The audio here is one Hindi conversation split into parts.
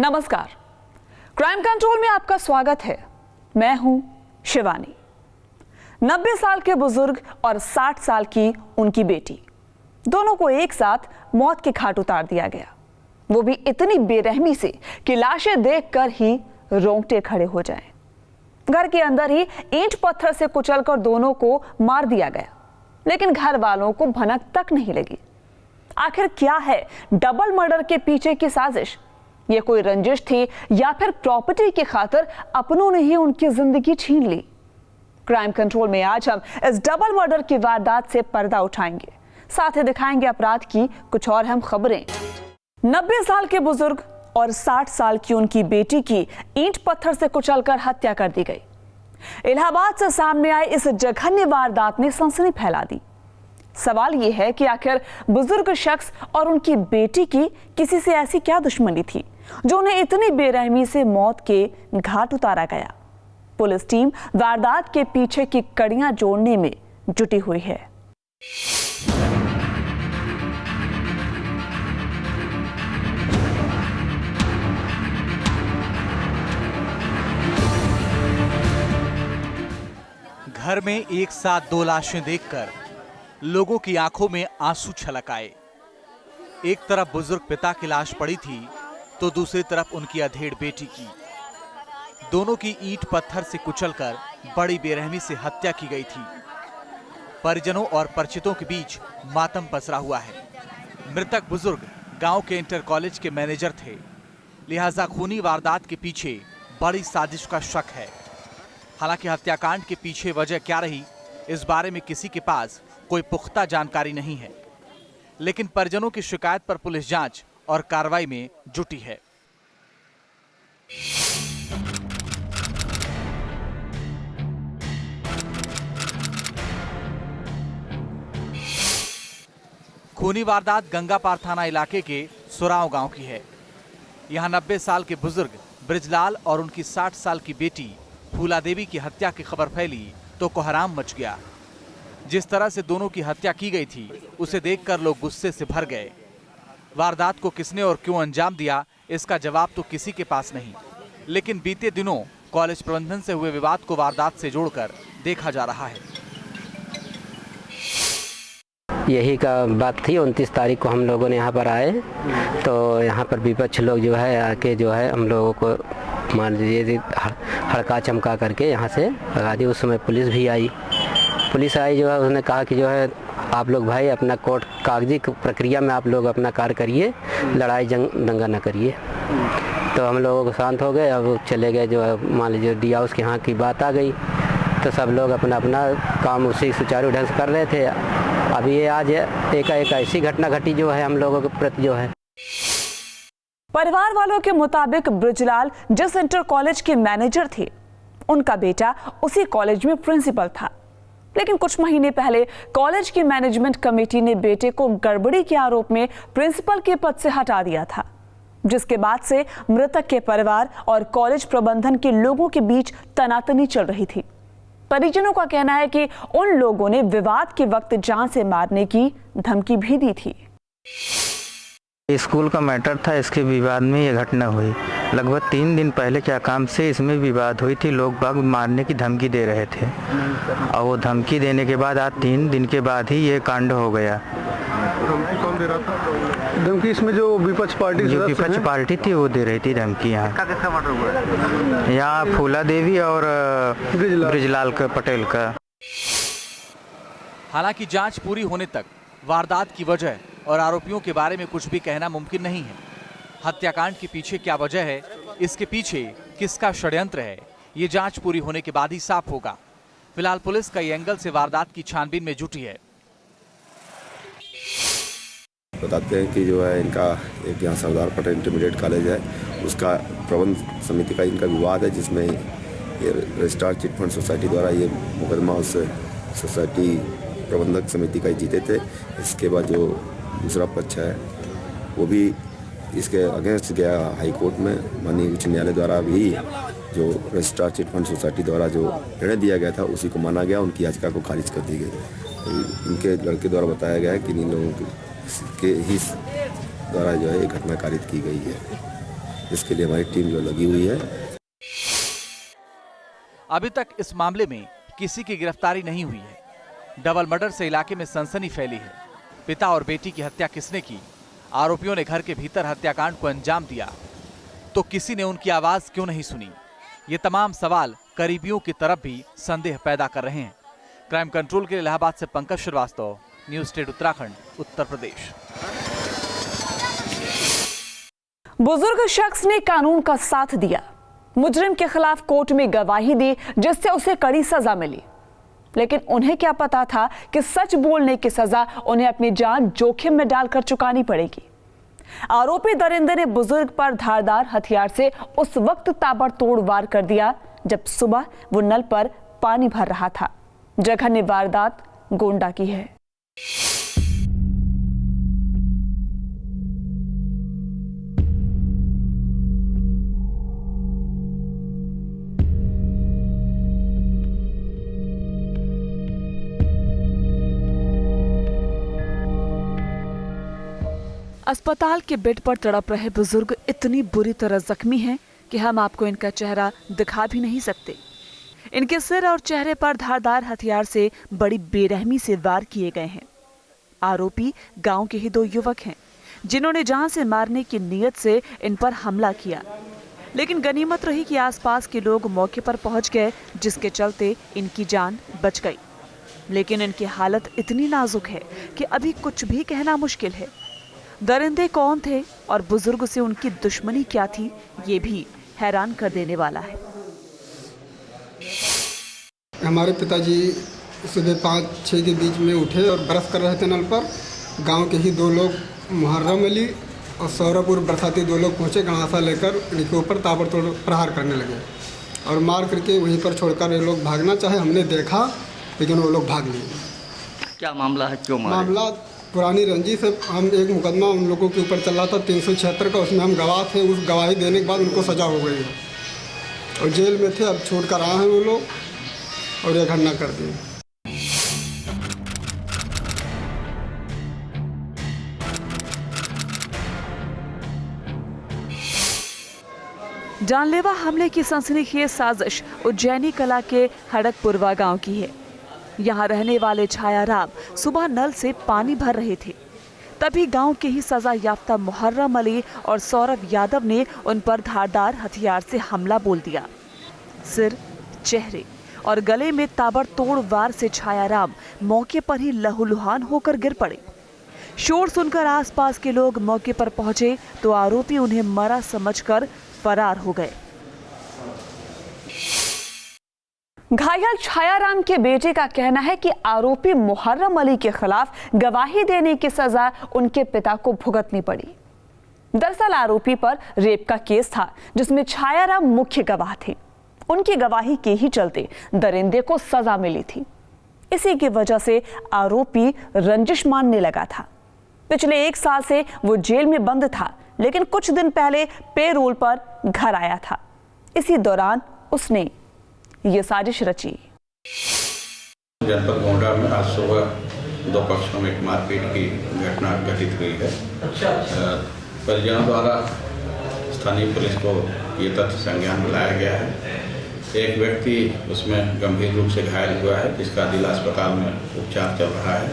नमस्कार, क्राइम कंट्रोल में आपका स्वागत है। मैं हूं शिवानी। 90 साल के बुजुर्ग और 60 साल की उनकी बेटी, दोनों को एक साथ मौत के घाट उतार दिया गया, वो भी इतनी बेरहमी से कि लाशें देखकर ही रोंगटे खड़े हो जाएं। घर के अंदर ही ईंट पत्थर से कुचलकर दोनों को मार दिया गया, लेकिन घर वालों को भनक तक नहीं लगी। आखिर क्या है डबल मर्डर के पीछे की साजिश? ये कोई रंजिश थी या फिर प्रॉपर्टी की खातिर अपनों ने ही उनकी जिंदगी छीन ली? क्राइम कंट्रोल में आज हम इस डबल मर्डर की वारदात से पर्दा उठाएंगे, साथ ही दिखाएंगे अपराध की कुछ और अहम खबरें। 90 साल के बुजुर्ग और 60 साल की उनकी बेटी की ईंट पत्थर से कुचलकर हत्या कर दी गई। इलाहाबाद से सामने आए इस जघन्य वारदात ने सनसनी फैला दी। सवाल यह है कि आखिर बुजुर्ग शख्स और उनकी बेटी की किसी से ऐसी क्या दुश्मनी थी जो उन्हें इतनी बेरहमी से मौत के घाट उतारा गया? पुलिस टीम वारदात के पीछे की कड़ियां जोड़ने में जुटी हुई है। घर में एक साथ दो लाशें देखकर लोगों की आंखों में आंसू छलक आए। एक तरफ बुजुर्ग पिता की लाश पड़ी थी तो दूसरी तरफ उनकी अधेड़ बेटी की। दोनों की ईंट पत्थर से कुचलकर बड़ी बेरहमी से हत्या की गई थी। परिजनों और परिचितों के बीच मातम पसरा हुआ है। मृतक बुजुर्ग गांव के इंटर कॉलेज के मैनेजर थे, लिहाजा खूनी वारदात के पीछे बड़ी साजिश का शक है। हालांकि हत्याकांड के पीछे वजह क्या रही, इस बारे में किसी के पास कोई पुख्ता जानकारी नहीं है, लेकिन परिजनों की शिकायत पर पुलिस जांच और कार्रवाई में जुटी है। खूनी वारदात गंगापार थाना इलाके के सुराव गांव की है। यहां 90 साल के बुजुर्ग ब्रिजलाल और उनकी 60 साल की बेटी फूला देवी की हत्या की खबर फैली तो कोहराम मच गया। जिस तरह से दोनों की हत्या की गई थी, उसे देखकर लोग गुस्से से भर गए। वारदात को किसने और क्यों अंजाम दिया, इसका जवाब तो किसी के पास नहीं, लेकिन बीते दिनों कॉलेज प्रबंधन से हुए विवाद को वारदात से जोड़कर देखा जा रहा है। यही का बात थी। 29 तारीख को हम लोगों ने यहाँ पर आए तो यहाँ पर विपक्ष लोग जो है आके जो है हम लोगों को मान लीजिए हड़का चमका करके यहाँ से भगा दी। उस समय पुलिस भी आई। पुलिस आई जो है उसने कहा कि जो है आप लोग भाई अपना कोर्ट कागजी प्रक्रिया में आप लोग अपना कार्य करिए, लड़ाई दंगा न करिए। तो हम लोगों को शांत हो गए। अब चले गए जो है मान लीजिए डी हाउस के यहाँ की बात आ गई तो सब लोग अपना अपना काम उसी सुचारू ढंग से कर रहे थे। अभी ये आज एक ऐसी घटना घटी जो है हम लोगों के प्रति जो है। परिवार वालों के मुताबिक ब्रिजलाल जिस इंटर कॉलेज के मैनेजर थे, उनका बेटा उसी कॉलेज में प्रिंसिपल था। लेकिन कुछ महीने पहले कॉलेज की मैनेजमेंट कमेटी ने बेटे को गड़बड़ी के आरोप में प्रिंसिपल के पद से हटा दिया था, जिसके बाद से मृतक के परिवार और कॉलेज प्रबंधन के लोगों के बीच तनातनी चल रही थी। परिजनों का कहना है कि उन लोगों ने विवाद के वक्त जान से मारने की धमकी भी दी थी। स्कूल का मैटर था, इसके विवाद में ये घटना हुई। लगभग 3 दिन पहले क्या काम से इसमें विवाद हुई थी। लोग बाग मारने की धमकी दे रहे थे और वो धमकी देने के बाद आज 3 दिन के बाद ही ये कांड हो गया। कौन दे रहा था धमकी? इसमें जो विपक्ष पार्टी थी वो दे रही थी धमकी। यहाँ फूला देवी और ब्रिजलाल पटेल का। हालांकि जांच पूरी होने तक वारदात की वजह और आरोपियों के बारे में कुछ भी कहना मुमकिन नहीं है। हत्याकांड के पीछे क्या वजह है, इसके पीछे किसका षड्यंत्र है, ये जांच पूरी होने के बाद ही साफ होगा। फिलहाल पुलिस कई एंगल से वारदात की छानबीन में जुटी है। बताते हैं कि जो है इनका एक यहाँ सरदार पटेल इंटरमीडिएट कॉलेज है, उसका प्रबंध समिति का इनका विवाद है, जिसमें ये रजिस्ट्रार चिट फंड सोसाइटी द्वारा ये मुकदमा उस सोसाइटी प्रबंधक समिति का ही जीते थे। इसके बाद जो दूसरा पक्ष है वो भी इसके अगेंस्ट गया हाई कोर्ट में। माननीय उच्च न्यायालय द्वारा भी जो रजिस्ट्रार चिट फंड सोसाइटी द्वारा जो निर्णय दिया गया था उसी को माना गया, उनकी याचिका को खारिज कर दी गई। इनके लड़के द्वारा बताया गया है कि इन लोगों के ही द्वारा जो है ये घटना कारित की गई है। इसके लिए हमारी टीम जो लगी हुई है। अभी तक इस मामले में किसी की गिरफ्तारी नहीं हुई है। डबल मर्डर से इलाके में सनसनी फैली है। पिता और बेटी की हत्या किसने की? आरोपियों ने घर के भीतर हत्याकांड को अंजाम दिया तो किसी ने उनकी आवाज क्यों नहीं सुनी? ये तमाम सवाल करीबियों की तरफ भी संदेह पैदा कर रहे हैं। क्राइम कंट्रोल के लिए इलाहाबाद से पंकज श्रीवास्तव, न्यूज स्टेट उत्तराखंड, उत्तर प्रदेश। बुजुर्ग शख्स ने कानून का साथ दिया, मुजरिम के खिलाफ कोर्ट में गवाही दी जिससे उसे कड़ी सजा मिली। लेकिन उन्हें क्या पता था कि सच बोलने की सजा उन्हें अपनी जान जोखिम में डालकर चुकानी पड़ेगी। आरोपी दरिंदे ने बुजुर्ग पर धारदार हथियार से उस वक्त ताबड़तोड़ वार कर दिया जब सुबह वो नल पर पानी भर रहा था। जघन्य वारदात गोंडा की है। अस्पताल के बेड पर तड़प रहे बुजुर्ग इतनी बुरी तरह जख्मी हैं कि हम आपको इनका चेहरा दिखा भी नहीं सकते। इनके सिर और चेहरे पर धारदार हथियार से बड़ी बेरहमी से वार किए गए हैं। आरोपी गांव के ही दो युवक हैं जिन्होंने जान से मारने की नीयत से इन पर हमला किया। लेकिन गनीमत रही कि आसपास के लोग मौके पर पहुंच गए, जिसके चलते इनकी जान बच गई। लेकिन इनकी हालत इतनी नाजुक है कि अभी कुछ भी कहना मुश्किल है। दरिंदे कौन थे और बुजुर्ग से उनकी दुश्मनी क्या थी, ये भी हैरान कर देने वाला है। हमारे पिताजी सुबह 5-6 के बीच में उठे और ब्रश कर रहे थे नल पर। गांव के ही दो लोग, मुहर्रम अली और सौरपुर बरसाती, दो लोग पहुंचे गणासा लेकर इनके ऊपर ताबड़तोड़ प्रहार करने लगे और मार करके वहीं पर छोड़कर ये लोग भागना चाहे। हमने देखा लेकिन वो लोग भाग लिए। क्या मामला है, क्यों मामला? पुरानी रंजिश से हम एक मुकदमा उन लोगों के ऊपर चल रहा था 376 का, उसमें हम गवाह थे। उस गवाही देने के बाद उनको सजा हो गई और जेल में थे। अब छोड़ कर आए हैं वो लोग और ये घटना कर दी। जानलेवा हमले की सनसनीखेज साजिश उज्जैनी कला के हड़कपुरवा गांव की है। यहाँ रहने वाले छायाराम सुबह नल से पानी भर रहे थे, तभी गांव के ही सजा याफ्ता मुहर्रम अली और सौरभ यादव ने उन पर धारदार हथियार से हमला बोल दिया। सिर, चेहरे और गले में ताबड़तोड़ वार से छायाराम मौके पर ही लहूलुहान होकर गिर पड़े। शोर सुनकर आसपास के लोग मौके पर पहुंचे तो आरोपी उन्हें मरा समझकर फरार हो गए। घायल छायाराम के बेटे का कहना है कि आरोपी मुहर्रम अली के खिलाफ गवाही देने की सजा उनके पिता को भुगतनी पड़ी। दरअसल आरोपी पर रेप का केस था जिसमें छायाराम मुख्य गवाह थे। उनकी गवाही के ही चलते दरिंदे को सजा मिली थी। इसी की वजह से आरोपी रंजिश मानने लगा था। पिछले 1 साल से वो जेल में बंद था, लेकिन कुछ दिन पहले पेरोल पर घर आया था। इसी दौरान उसने ये साजिश रची। जनपद गोंडा में आज सुबह 2 पक्षों में एक मारपीट की घटना घटित हुई है। परिजनों द्वारा स्थानीय पुलिस को ये तथ्य संज्ञान में लाया गया है। एक व्यक्ति उसमें गंभीर रूप से घायल हुआ है, जिसका जिला अस्पताल में उपचार चल रहा है।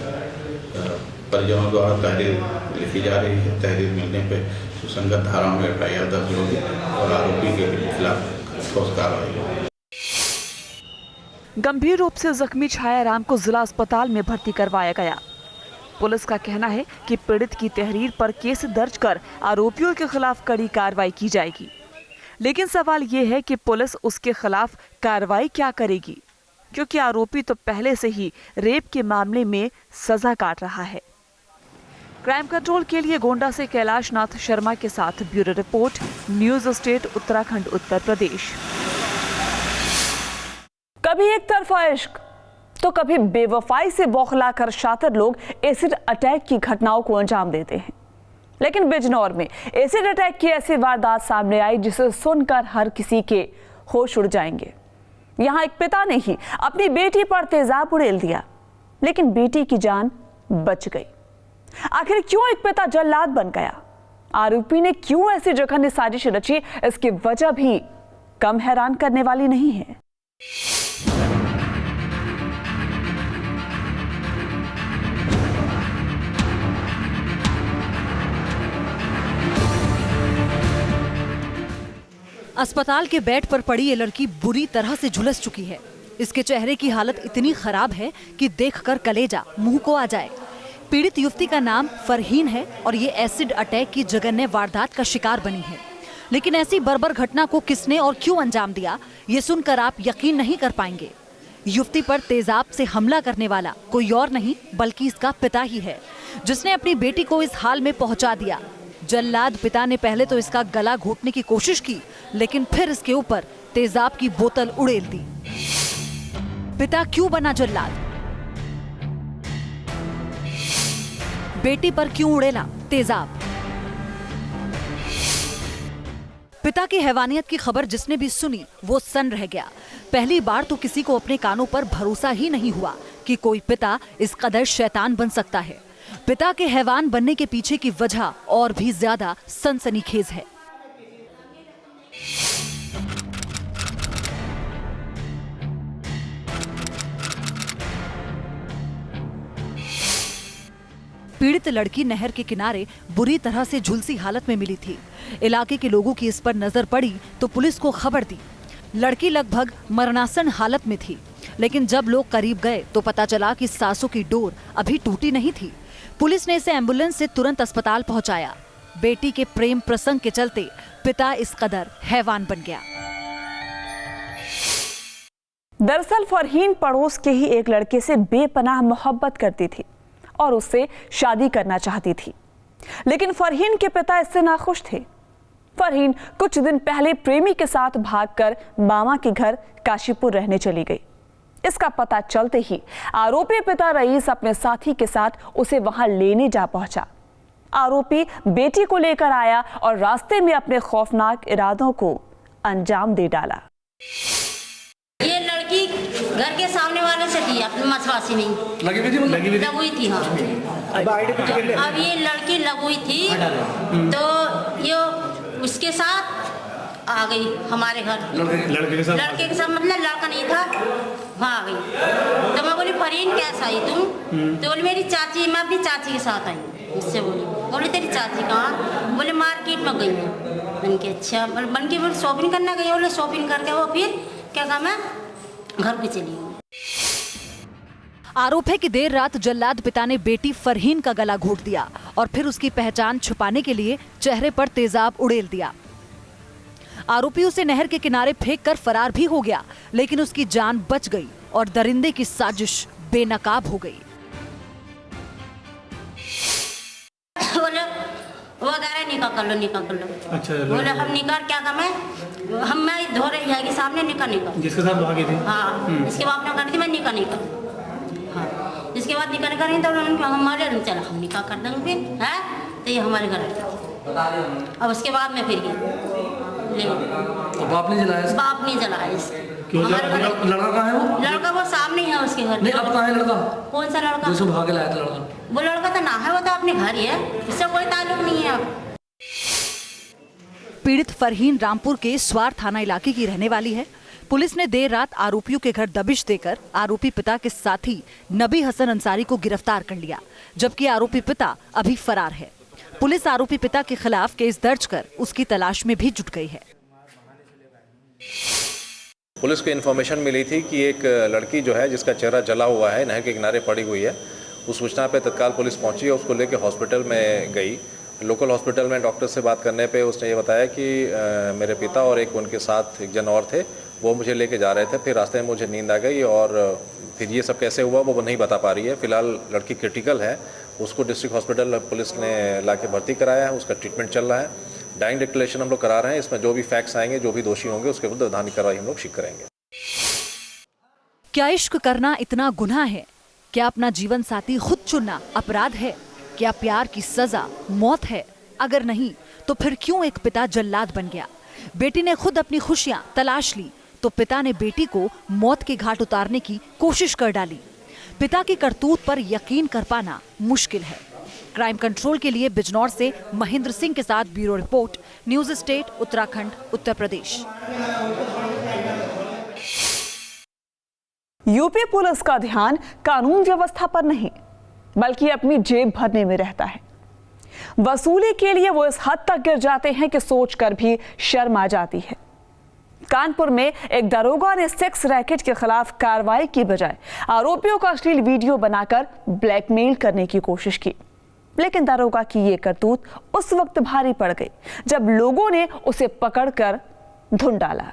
परिजनों द्वारा तहरीर लिखी जा रही है। तहरीर मिलने पर सुसंगत धाराओं में FIR दर्ज होगी और आरोपी के खिलाफ ठोस कार्रवाई होगी। गंभीर रूप से जख्मी छायाराम को जिला अस्पताल में भर्ती करवाया गया। पुलिस का कहना है कि पीड़ित की तहरीर पर केस दर्ज कर आरोपियों के खिलाफ कड़ी कार्रवाई की जाएगी। लेकिन सवाल ये है कि पुलिस उसके खिलाफ कार्रवाई क्या करेगी, क्योंकि आरोपी तो पहले से ही रेप के मामले में सजा काट रहा है। क्राइम कंट्रोल के लिए गोंडा से कैलाश नाथ शर्मा के साथ bureau report, news state Uttarakhand, Uttar Pradesh. कभी एक तरफा इश्क तो कभी बेवफाई से बौखलाकर शातिर लोग एसिड अटैक की घटनाओं को अंजाम देते हैं। लेकिन बिजनौर में एसिड अटैक की ऐसी वारदात सामने आई जिसे सुनकर हर किसी के होश उड़ जाएंगे। यहाँ एक पिता ने ही अपनी बेटी पर तेजाब उड़ेल दिया, लेकिन बेटी की जान बच गई। आखिर क्यों एक पिता जल्लाद बन गया? आरोपी ने क्यों ऐसी जघन्य साजिश रची, इसकी वजह भी कम हैरान करने वाली नहीं है। अस्पताल के बेड पर पड़ी ये लड़की बुरी तरह से झुलस चुकी है। इसके चेहरे की हालत इतनी खराब है कि देखकर कलेजा मुंह को आ जाए। पीड़ित युवती का नाम फरहीन है और ये एसिड अटैक की जघन्य वारदात का शिकार बनी है। लेकिन ऐसी बर्बर घटना को किसने और क्यों अंजाम दिया, ये सुनकर आप यकीन नहीं कर पाएंगे। युवती पर तेजाब से हमला करने वाला कोई और नहीं बल्कि इसका पिता ही है, जिसने अपनी बेटी को इस हाल में पहुंचा दिया। जल्लाद पिता ने पहले तो इसका गला घोटने की कोशिश की, लेकिन फिर इसके ऊपर तेजाब की बोतल उड़ेल दी। पिता क्यों बना जल्लाद? बेटी पर क्यों उड़ेला तेजाब? पिता की हैवानियत की खबर जिसने भी सुनी वो सन रह गया। पहली बार तो किसी को अपने कानों पर भरोसा ही नहीं हुआ कि कोई पिता इस कदर शैतान बन सकता है। पिता के हैवान बनने के पीछे की वजह और भी ज्यादा सनसनीखेज है। पीड़ित लड़की नहर के किनारे बुरी तरह से झुलसी हालत में मिली थी। इलाके के लोगों की इस पर नजर पड़ी तो पुलिस को खबर दी। लड़की लगभग मरणासन हालत में थी, लेकिन जब लोग करीब गए तो पता चला कि सांसों की डोर अभी टूटी नहीं थी। पुलिस ने इसे एम्बुलेंस से तुरंत अस्पताल पहुंचाया। बेटी के प्रेम प्रसंग के चलते पिता इस कदर हैवान बन गया। दरअसल फरहीन पड़ोस के ही एक लड़के से बेपनाह मोहब्बत करती थी और उससे शादी करना चाहती थी, लेकिन फरहीन के पिता इससे नाखुश थे। फरहीन कुछ दिन पहले प्रेमी के साथ भागकर मामा के घर काशीपुर रहने चली गई। इसका पता चलते ही आरोपी पिता रईस अपने साथी के साथ उसे वहां लेने जा पहुंचा। आरोपी बेटी को लेकर आया और रास्ते में अपने खौफनाक इरादों को अंजाम दे डाला। ये लड़की घर के सामने वाले से थी, अपने मसवासी में लगुई थी। हाँ, अब ये लड़की लगुई थी तो ये उसके साथ आ गई हमारे घर। लड़के के साथ मतलब लड़का नहीं था, वहाँ आ गई। तो मैं बोली फरहीन कैसे आई तुम? तो बोली मेरी चाची, मैं अपनी चाची के साथ आई। उससे बोली तेरी चाची कहाँ? बोले मार्केट में गई हूँ। बन के अच्छा बन के शॉपिंग करने गई। बोले शॉपिंग करके वो फिर क्या काम है घर पे चली गई। आरोप है कि देर रात जल्लाद पिता ने बेटी फरहीन का गला घोट दिया और फिर उसकी पहचान छुपाने के लिए चेहरे पर तेजाब उड़ेल दिया। आरोपी उसे नहर के किनारे फेंक कर फरार भी हो गया, लेकिन उसकी जान बच गई और दरिंदे की साजिश बेनकाब हो गई। बोले वो निकाह कर लो। अच्छा, बोले हम निकाह क्या काम है? हम मैं धो रही है कि सामने निकाह जिसके साथ भागी थी। हाँ, इसके बाद अपना कर दी मैं निकाह। हाँ, इसके बाद निकाह नहीं तो हमारे चला हम निकाह कर देंगे फिर है। तो ये हमारे घर अब उसके बाद में फिर बाप ने जलाया? बाप नहीं जलाया इसको। लड़का कहाँ है वो? लड़का वो सामने है उसके घर। नहीं, अब कहाँ है लड़का? कौन सा लड़का? जो भाग लाया था लड़का। वो लड़का तो ना है, वो तो अपने घर ही है, इससे कोई ताल्लुक नहीं है। पीड़ित फरहीन रामपुर के स्वार थाना इलाके की रहने वाली है। पुलिस ने देर रात आरोपियों के घर दबिश देकर आरोपी पिता के साथी नबी हसन अंसारी को गिरफ्तार कर लिया, जबकि आरोपी पिता अभी फरार है। पुलिस आरोपी पिता के खिलाफ केस दर्ज कर उसकी तलाश में भी जुट गई है। पुलिस को इन्फॉर्मेशन मिली थी कि एक लड़की जो है जिसका चेहरा जला हुआ है नहर के किनारे पड़ी हुई है। उस सूचना पे तत्काल पुलिस पहुंची और उसको लेकर हॉस्पिटल में गई। लोकल हॉस्पिटल में डॉक्टर से बात करने पे उसने ये बताया कि मेरे पिता और एक उनके साथ एक जन और थे, वो मुझे लेके जा रहे थे। फिर रास्ते में मुझे नींद आ गई और फिर ये सब कैसे हुआ वो नहीं बता पा रही है। फिलहाल लड़की क्रिटिकल है, उसको डिस्ट्रिक्ट हॉस्पिटल पुलिस ने लाके भर्ती कराया है, उसका ट्रीटमेंट चल रहा है। डाइंग डिक्लेरेशन हम लोग करा रहे हैं। इसमें जो भी फैक्ट्स आएंगे, जो भी दोषी होंगे, उसके विरुद्ध वैधानिक कार्रवाई हम लोग करेंगे। क्या इश्क करना इतना गुनाह है? क्या अपना जीवन साथी खुद चुनना अपराध है? क्या प्यार की सजा मौत है? अगर नहीं तो फिर क्यों एक पिता जल्लाद बन गया? बेटी ने खुद अपनी खुशियां तलाश ली तो पिता ने बेटी को मौत के घाट उतारने की कोशिश कर डाली। पिता की करतूत पर यकीन कर पाना मुश्किल है। क्राइम कंट्रोल के लिए बिजनौर से महेंद्र सिंह के साथ bureau report, news state, Uttarakhand, Uttar Pradesh. UP police का ध्यान कानून व्यवस्था पर नहीं, बल्कि अपनी जेब भरने में रहता है। वसूली के लिए वो इस हद तक गिर जाते हैं कि सोचकर भी शर्म आ जाती है। कानपुर में एक दरोगा ने सेक्स रैकेट के खिलाफ कार्रवाई की बजाय आरोपियों का अश्लील वीडियो बनाकर ब्लैकमेल करने की कोशिश की, लेकिन दरोगा की ये करतूत उस वक्त भारी पड़ गई जब लोगों ने उसे पकड़कर धुन डाला।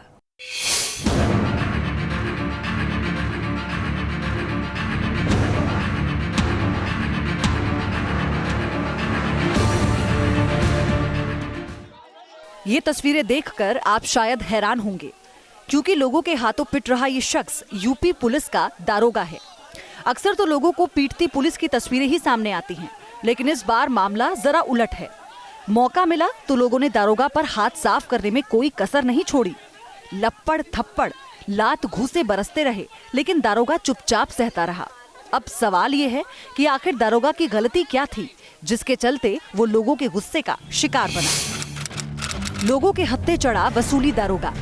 ये तस्वीरें देखकर आप शायद हैरान होंगे, क्योंकि लोगों के हाथों पिट रहा ये शख्स यूपी पुलिस का दारोगा है। अक्सर तो लोगों को पीटती पुलिस की तस्वीरें ही सामने आती हैं, लेकिन इस बार मामला जरा उलट है। मौका मिला तो लोगों ने दारोगा पर हाथ साफ करने में कोई कसर नहीं छोड़ी। लप्पड़ थप्पड़, लात घूंसे बरसते रहे, लेकिन दारोगा चुपचाप सहता रहा। अब सवाल ये है कि आखिर दारोगा की गलती क्या थी, जिसके चलते वो लोगों के गुस्से का शिकार बना। लोगों के हत्थे चढ़ा वसूली दारोगा,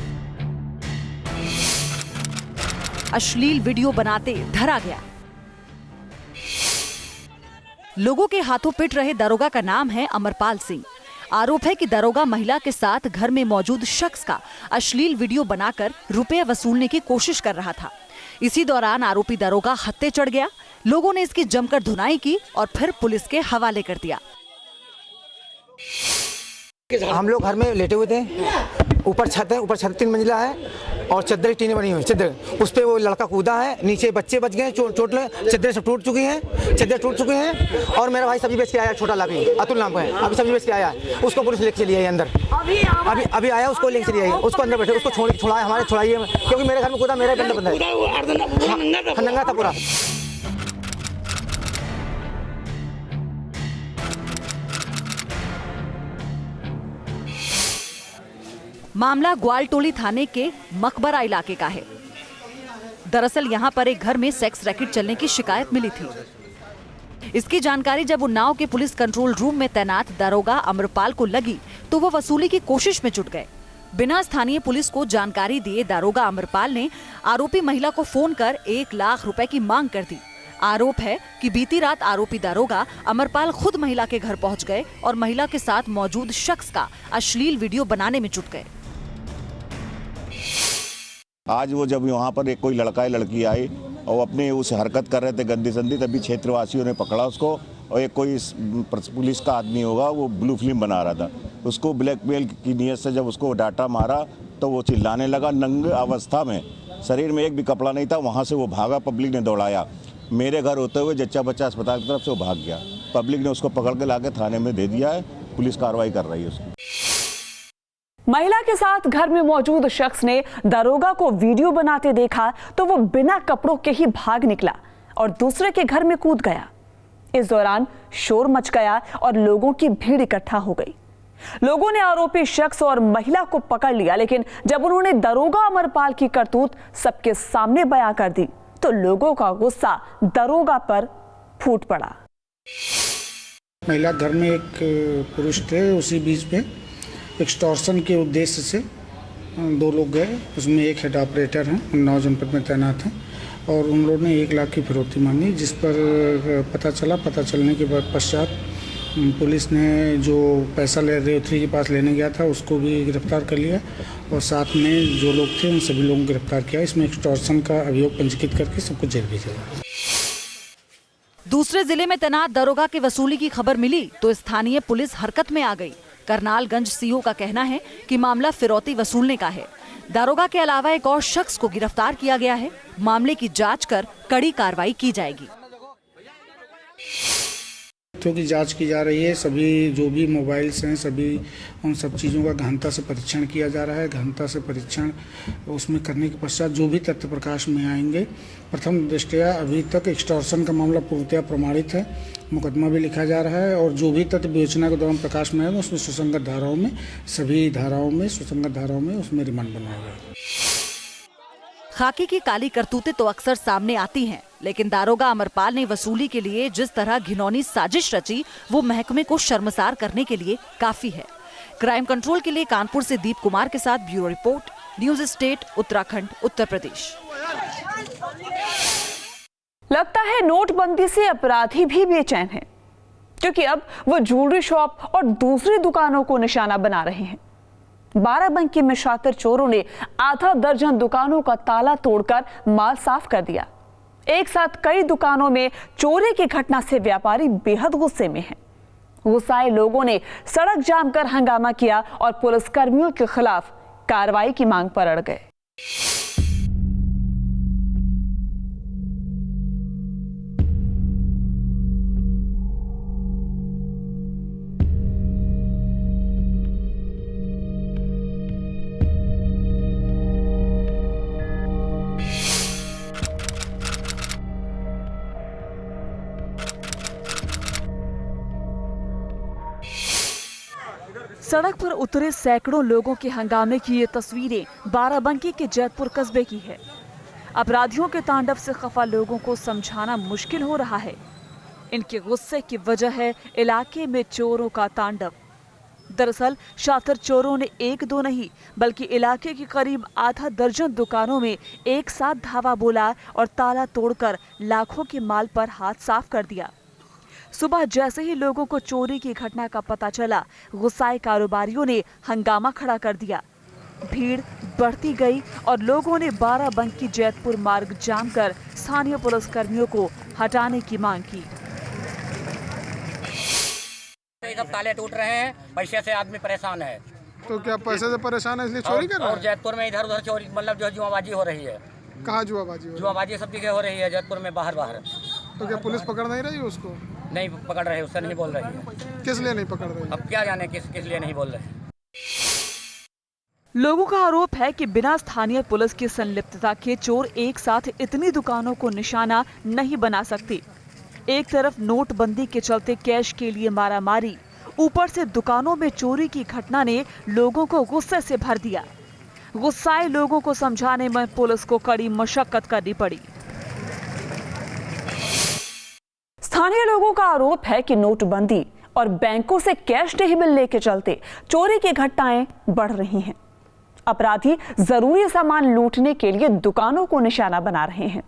अश्लील वीडियो बनाते धरा गया। लोगों के हाथों पिट रहे दारोगा का नाम है अमरपाल सिंह। आरोप है कि दारोगा महिला के साथ घर में मौजूद शख्स का अश्लील वीडियो बनाकर रुपए वसूलने की कोशिश कर रहा था। इसी दौरान आरोपी दारोगा हत्थे चढ़ गया। लोगों ने इसकी जमकर धुनाई की और फिर पुलिस के हवाले कर दिया। हम लोग घर में लेटे हुए थे, ऊपर छत है, ऊपर छत 3 मंजिला है और चद्दर की टीनें बनी हुई, चद्दर उस पे वो लड़का कूदा है, नीचे बच्चे बच गए, चोट चद्दर सब टूट चुकी हैं और मेरा भाई सब्जी बेच के आया, छोटा लाभी अतुल नाम का है, अभी सब्जी बेच के आया, उसको पुलिस लेके चली आई अंदर, अभी आया, उसको लेके चली आई, उसको अंदर बैठे, उसको छुड़ाया, हमारे छुड़ाइए, क्योंकि मेरे घर में कूदा, मेरा बंदा है, नंगा था पूरा। मामला ग्वालटोली थाने के मकबरा इलाके का है। दरअसल यहाँ पर एक घर में सेक्स रैकेट चलने की शिकायत मिली थी। इसकी जानकारी जब उन्नाव के पुलिस कंट्रोल रूम में तैनात दारोगा अमरपाल को लगी तो वो वसूली की कोशिश में जुट गए। बिना स्थानीय पुलिस को जानकारी दिए दारोगा अमरपाल ने आरोपी महिला को फोन कर 1 लाख रुपए की मांग कर दी। आरोप है कि बीती रात आरोपी दारोगा अमरपाल खुद महिला के घर पहुंच गए और महिला के साथ मौजूद शख्स का अश्लील वीडियो बनाने में जुट गए। आज वो जब वहाँ पर एक कोई लड़का या लड़की आई और अपने उस हरकत कर रहे थे गंदी संदी, तभी क्षेत्रवासियों ने पकड़ा उसको और एक कोई पुलिस का आदमी होगा, वो ब्लू फिल्म बना रहा था, उसको ब्लैकमेल की नीयत से जब उसको डाटा मारा तो वो चिल्लाने लगा। नंगे अवस्था में, शरीर में एक भी कपड़ा नहीं था, वहाँ से वो भागा, पब्लिक ने दौड़ाया। मेरे घर होते हुए जच्चा बच्चा अस्पताल की तरफ से वो भाग गया। पब्लिक ने उसको पकड़ के लाके थाने में दे दिया है, पुलिस कार्रवाई कर रही है उसकी। महिला के साथ घर में मौजूद शख्स ने दारोगा को वीडियो बनाते देखा तो वो बिना कपड़ों के ही भाग निकला और दूसरे के घर में कूद गया। इस दौरान शोर मच गया और लोगों की भीड़ इकट्ठा हो गई। लोगों ने आरोपी शख्स और महिला को पकड़ लिया, लेकिन जब उन्होंने दारोगा अमरपाल की करतूत सबके सामने बयां कर दी तो लोगों का गुस्सा दारोगा पर फूट पड़ा। महिला घर में एक पुरुष थे, उसी बीच में एक्सटॉर्शन के उद्देश्य से 2 लोग गए। उसमें एक हेड ऑपरेटर हैं, उन्नाव जनपद में तैनात हैं, और उन लोगों ने 1 लाख की फिरौती मांगी, जिस पर पता चलने के बाद पश्चात पुलिस ने जो पैसा रेवती के पास लेने गया था उसको भी गिरफ्तार कर लिया और साथ में जो लोग थे उन सभी लोगों को गिरफ्तार किया। इसमें एक्सटॉर्शन का अभियोग पंजीकृत करके सबको जेल भेजा गया। दूसरे जिले में तैनात दारोगा की वसूली की खबर मिली तो स्थानीय पुलिस हरकत में आ गई। करनालगंज सीओ का कहना है कि मामला फिरौती वसूलने का है। दारोगा के अलावा एक और शख्स को गिरफ्तार किया गया है। मामले की जांच कर कड़ी कार्रवाई की जाएगी। की जांच की जा रही है। सभी जो भी मोबाइल्स हैं, सभी उन सब चीज़ों का गहनता से परीक्षण किया जा रहा है। गहनता से परीक्षण उसमें करने के पश्चात जो भी तथ्य प्रकाश में आएंगे, प्रथम दृष्टया अभी तक एक्सटॉर्शन का मामला पूर्णतया प्रमाणित है, मुकदमा भी लिखा जा रहा है और जो भी तथ्य विवेचना के दौरान प्रकाश में आएगा उसमें सुसंगत धाराओं में, सभी धाराओं में सुसंगत धाराओं में उसमें रिमांड बनाया जाएगा। खाकी की काली करतूतें तो अक्सर सामने आती हैं, लेकिन दारोगा अमरपाल ने वसूली के लिए जिस तरह घिनौनी साजिश रची वो महकमे को शर्मसार करने के लिए काफी है। क्राइम कंट्रोल के लिए कानपुर से दीप कुमार के साथ bureau report, news state, Uttarakhand, Uttar Pradesh. लगता है नोटबंदी से अपराधी भी बेचैन हैं, क्योंकि अब वो ज्वेलरी शॉप और दूसरी दुकानों को निशाना बना रहे हैं। बाराबंकी में शातिर चोरों ने आधा दर्जन दुकानों का ताला तोड़कर माल साफ कर दिया। एक साथ कई दुकानों में चोरी की घटना से व्यापारी बेहद गुस्से में हैं। गुस्साए लोगों ने सड़क जाम कर हंगामा किया और पुलिसकर्मियों के खिलाफ कार्रवाई की मांग पर अड़ गए। सड़क पर उतरे सैकड़ों लोगों के हंगामे की ये तस्वीरें बाराबंकी के जैतपुर कस्बे की है। अपराधियों के तांडव से खफा लोगों को समझाना मुश्किल हो रहा है। इनके गुस्से की वजह है इलाके में चोरों का तांडव। दरअसल शातिर चोरों ने एक दो नहीं बल्कि इलाके की करीब आधा दर्जन दुकानों में एक साथ धावा बोला और ताला तोड़कर लाखों के माल पर हाथ साफ कर दिया। सुबह जैसे ही लोगों को चोरी की घटना का पता चला, गुस्साए कारोबारियों ने हंगामा खड़ा कर दिया। भीड़ बढ़ती गई और लोगों ने बाराबंकी जैतपुर मार्ग जाम कर स्थानीय पुलिसकर्मियों को हटाने की मांग की। सब ताले टूट रहे हैं, पैसे से आदमी परेशान है। तो क्या पैसे से परेशान है इसलिए चोरी कर रहे हैं? और जैतपुर में इधर उधर चोरी, मतलब जो जुआबाजी हो रही है। कहाँ जुआबाजी? जुआबाजी सब जगह हो रही है, जैतपुर में बाहर बाहर। तो क्या पुलिस पकड़ नहीं रही उसको? नहीं पकड़ रहे, उससे नहीं बोल रही है। किस लिए नहीं पकड़ रही? अब क्या जाने किस लिए नहीं बोल रहे। लोगों का आरोप है कि बिना स्थानीय पुलिस की संलिप्तता के चोर एक साथ इतनी दुकानों को निशाना नहीं बना सकते। एक तरफ नोटबंदी के चलते कैश के लिए मारामारी, ऊपर से दुकानों में चोरी की घटना ने लोगों को गुस्से से भर दिया। गुस्साए लोगों को समझाने में पुलिस को कड़ी मशक्कत करनी पड़ी। स्थानीय लोगों का आरोप है कि नोटबंदी और बैंकों से कैश नहीं मिलने के चलते चोरी की घटनाएं बढ़ रही हैं। अपराधी जरूरी सामान लूटने के लिए दुकानों को निशाना बना रहे हैं।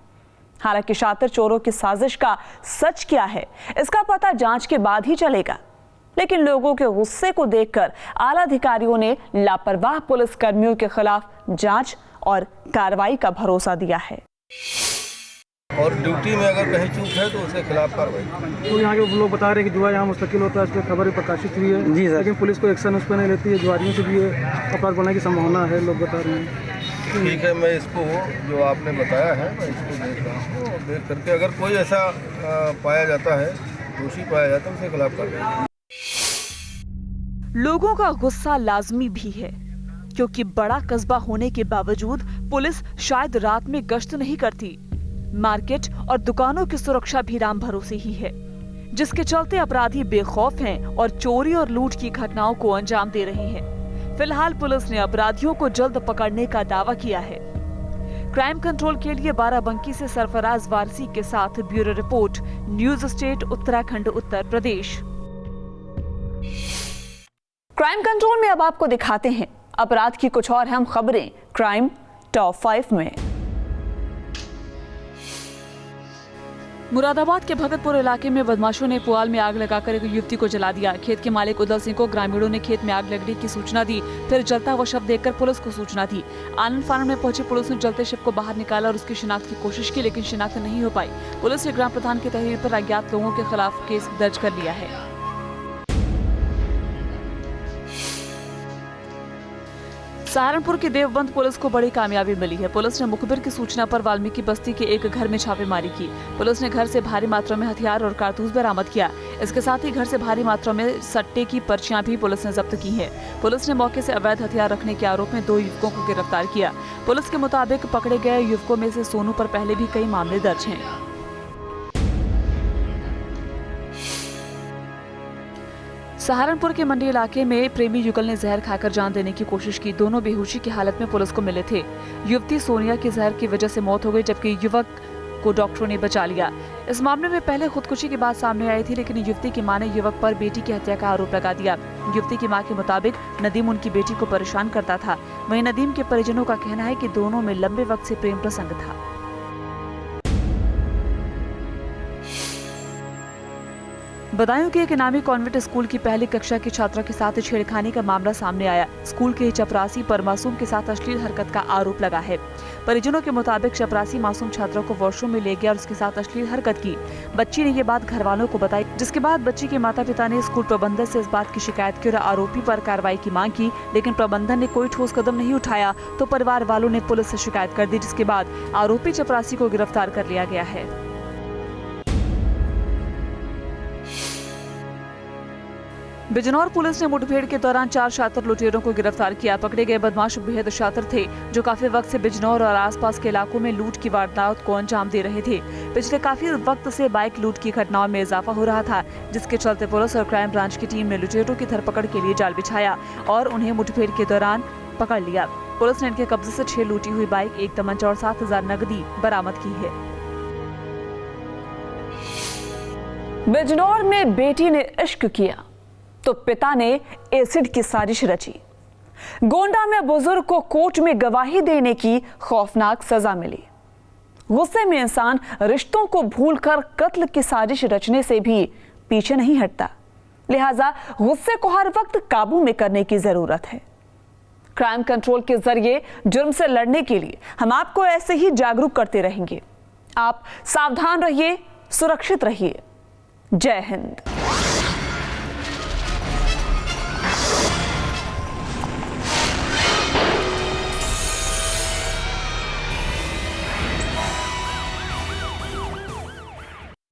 हालांकि शातिर चोरों की साजिश का सच क्या है, इसका पता जांच के बाद ही चलेगा। लेकिन लोगों के गुस्से को देखकर आला अधिकारियों ने लापरवाह पुलिसकर्मियों के खिलाफ जांच और कार्रवाई का भरोसा दिया है। और ड्यूटी में अगर कहीं चूक है तो उसके खिलाफ कार्रवाई। तो यहाँ के लोग बता रहे हैं कि जुआ यहाँ मुस्तकिल होता है, इस पर खबर प्रकाशित हुई है जी सर, लेकिन पुलिस को एक्शन उस पर नहीं लेती है। जुआरियों से भी अपराध बढ़ने की संभावना है, लोग बता रहे हैं। ठीक है, मैं इसको जो आपने बताया है मैं इसको देख रहा हूँ और देख करके अगर कोई ऐसा पाया जाता है, दोषी पाया जाता है, उसके खिलाफ कार्रवाई। लोगों का गुस्सा लाजमी भी है, क्योंकि बड़ा कस्बा होने के बावजूद पुलिस शायद रात में गश्त नहीं करती। मार्केट और दुकानों की सुरक्षा भी राम भरोसे ही है, जिसके चलते अपराधी बेखौफ हैं और चोरी और लूट की घटनाओं को अंजाम दे रहे हैं। फिलहाल पुलिस ने अपराधियों को जल्द पकड़ने का दावा किया है। क्राइम कंट्रोल के लिए बाराबंकी से सरफराज वारसी के साथ bureau report, news state, Uttarakhand, Uttar Pradesh. Crime control में अब आपको दिखाते हैं अपराध की कुछ और अहम खबरें क्राइम टॉप 5 में। मुरादाबाद के भगतपुर इलाके में बदमाशों ने पुआल में आग लगाकर एक युवती को जला दिया। खेत के मालिक उदल सिंह को ग्रामीणों ने खेत में आग लगने की सूचना दी, फिर जलता हुआ शव देखकर पुलिस को सूचना दी। आनंद फार्म में पहुंची पुलिस ने जलते शव को बाहर निकाला और उसकी शिनाख्त की कोशिश की, लेकिन शिनाख्त नहीं हो पाई। पुलिस ने ग्राम प्रधान की तहरीर पर अज्ञात लोगों के खिलाफ केस दर्ज कर लिया है। सहारनपुर की देवबंद पुलिस को बड़ी कामयाबी मिली है। पुलिस ने मुखबिर की सूचना पर वाल्मीकि बस्ती के एक घर में छापेमारी की। पुलिस ने घर से भारी मात्रा में हथियार और कारतूस बरामद किया। इसके साथ ही घर से भारी मात्रा में सट्टे की पर्चियां भी पुलिस ने जब्त की हैं। पुलिस ने मौके से अवैध हथियार रखने के आरोप में 2 युवकों को गिरफ्तार किया। पुलिस के मुताबिक पकड़े गए युवकों में से सोनू पर पहले भी कई मामले दर्ज हैं। सहारनपुर के मंडी इलाके में प्रेमी युगल ने जहर खाकर जान देने की कोशिश की। दोनों बेहोशी की हालत में पुलिस को मिले थे। युवती सोनिया की जहर की वजह से मौत हो गई, जबकि युवक को डॉक्टरों ने बचा लिया। इस मामले में पहले खुदकुशी की बात सामने आई थी, लेकिन युवती की मां ने युवक पर बेटी की हत्या का आरोप लगा दिया। युवती की मां के मुताबिक नदीम उनकी बेटी को परेशान करता था। वहीं नदीम के परिजनों का कहना है कि दोनों में लंबे वक्त से प्रेम प्रसंग था। बदायूं के एक इनामी कॉन्वेंट स्कूल की पहली कक्षा की छात्रा के साथ छेड़खानी का मामला सामने आया। स्कूल के चपरासी पर मासूम के साथ अश्लील हरकत का आरोप लगा है। परिजनों के मुताबिक चपरासी मासूम छात्रा को वॉशरूम में ले गया और उसके साथ अश्लील हरकत की। बच्ची ने ये बात घर वालों को बताई, जिसके बाद बच्ची के माता पिता ने स्कूल प्रबंधन से इस बात की शिकायत की और आरोपी पर कार्रवाई की मांग की, लेकिन प्रबंधन ने कोई ठोस कदम नहीं उठाया तो परिवार वालों ने पुलिस से शिकायत कर दी, जिसके बाद आरोपी चपरासी को गिरफ्तार कर लिया गया है। बिजनौर पुलिस ने मुठभेड़ के दौरान 4 शातिर लुटेरों को गिरफ्तार किया। पकड़े गए बदमाश बेहद शातिर थे, जो काफी वक्त से बिजनौर और आसपास के इलाकों में लूट की वारदात को अंजाम दे रहे थे। पिछले काफी वक्त से बाइक लूट की घटनाओं में इजाफा हो रहा था, जिसके चलते पुलिस और क्राइम ब्रांच की टीम ने लुटेरों की धरपकड़ के लिए जाल बिछाया और उन्हें मुठभेड़ के दौरान पकड़ लिया। पुलिस ने इनके कब्जे से 6 लूटी हुई बाइक, 1 तमंचा और 7,000 नकदी बरामद की है। बिजनौर में बेटी ने इश्क किया तो पिता ने एसिड की साजिश रची। गोंडा में बुजुर्ग को कोर्ट में गवाही देने की खौफनाक सजा मिली। गुस्से में इंसान रिश्तों को भूलकर कत्ल की साजिश रचने से भी पीछे नहीं हटता, लिहाजा गुस्से को हर वक्त काबू में करने की जरूरत है। क्राइम कंट्रोल के जरिए जुर्म से लड़ने के लिए हम आपको ऐसे ही जागरूक करते रहेंगे। आप सावधान रहिए, सुरक्षित रहिए। जय हिंद।